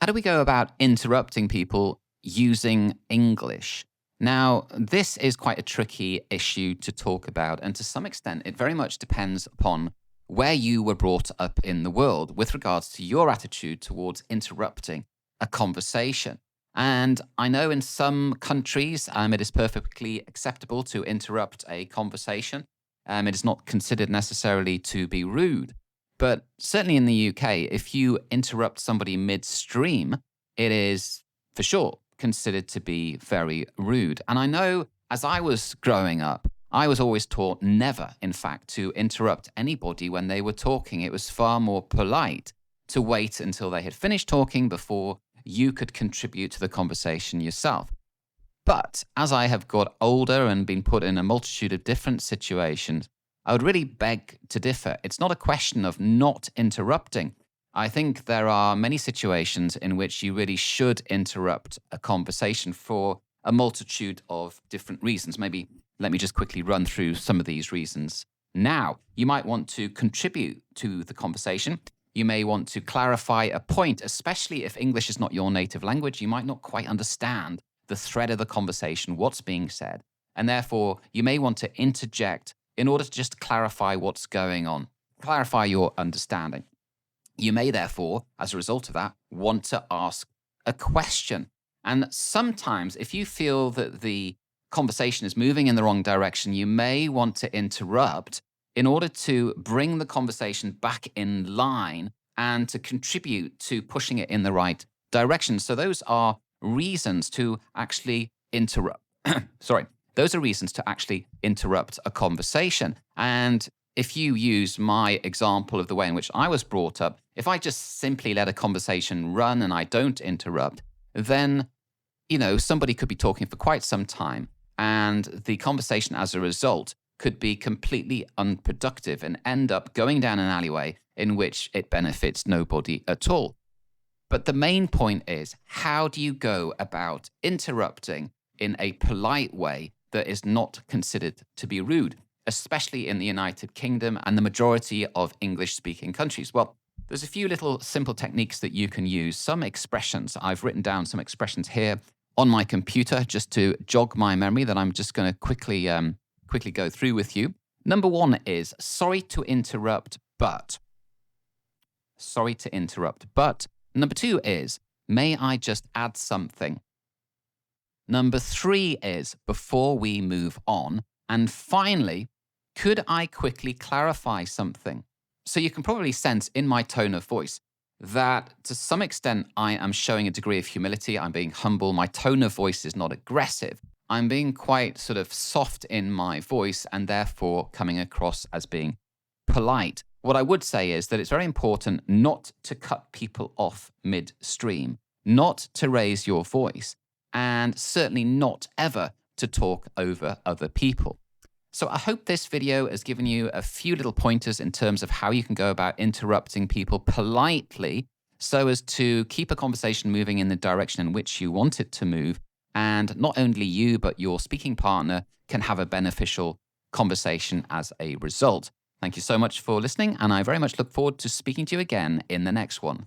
do we go about interrupting people using English? Now, this is quite a tricky issue to talk about, and to some extent, it very much depends upon where you were brought up in the world with regards to your attitude towards interrupting a conversation. And I know in some countries, it is perfectly acceptable to interrupt a conversation. It is not considered necessarily to be rude. But certainly in the UK, if you interrupt somebody midstream, it is for sure considered to be very rude. And I know as I was growing up, I was always taught never, in fact, to interrupt anybody when they were talking. It was far more polite to wait until they had finished talking before you could contribute to the conversation yourself. But as I have got older and been put in a multitude of different situations, I would really beg to differ. It's not a question of not interrupting. I think there are many situations in which you really should interrupt a conversation for a multitude of different reasons. Maybe let me just quickly run through some of these reasons. Now, you might want to contribute to the conversation. You may want to clarify a point, especially if English is not your native language. You might not quite understand the thread of the conversation, what's being said. And therefore, you may want to interject in order to just clarify what's going on, clarify your understanding. You may therefore, as a result of that, want to ask a question. And sometimes, if you feel that the conversation is moving in the wrong direction, you may want to interrupt in order to bring the conversation back in line and to contribute to pushing it in the right direction. So those are reasons to actually interrupt. Sorry. Those are reasons to actually interrupt a conversation. And if you use my example of the way in which I was brought up, if I just simply let a conversation run and I don't interrupt, then, somebody could be talking for quite some time and the conversation as a result could be completely unproductive and end up going down an alleyway in which it benefits nobody at all. But the main point is, how do you go about interrupting in a polite way that is not considered to be rude, especially in the United Kingdom and the majority of English-speaking countries? Well, there's a few little simple techniques that you can use. Some expressions, I've written down some expressions here on my computer just to jog my memory that I'm just going to quickly go through with you. Number one is, sorry to interrupt, but. Sorry to interrupt, but. Number two is, may I just add something? Number three is, before we move on. And finally, could I quickly clarify something? So you can probably sense in my tone of voice that to some extent I am showing a degree of humility. I'm being humble. My tone of voice is not aggressive. I'm being quite sort of soft in my voice and therefore coming across as being polite. What I would say is that it's very important not to cut people off midstream, not to raise your voice, and certainly not ever to talk over other people. So I hope this video has given you a few little pointers in terms of how you can go about interrupting people politely so as to keep a conversation moving in the direction in which you want it to move. And not only you, but your speaking partner can have a beneficial conversation as a result. Thank you so much for listening, and I very much look forward to speaking to you again in the next one.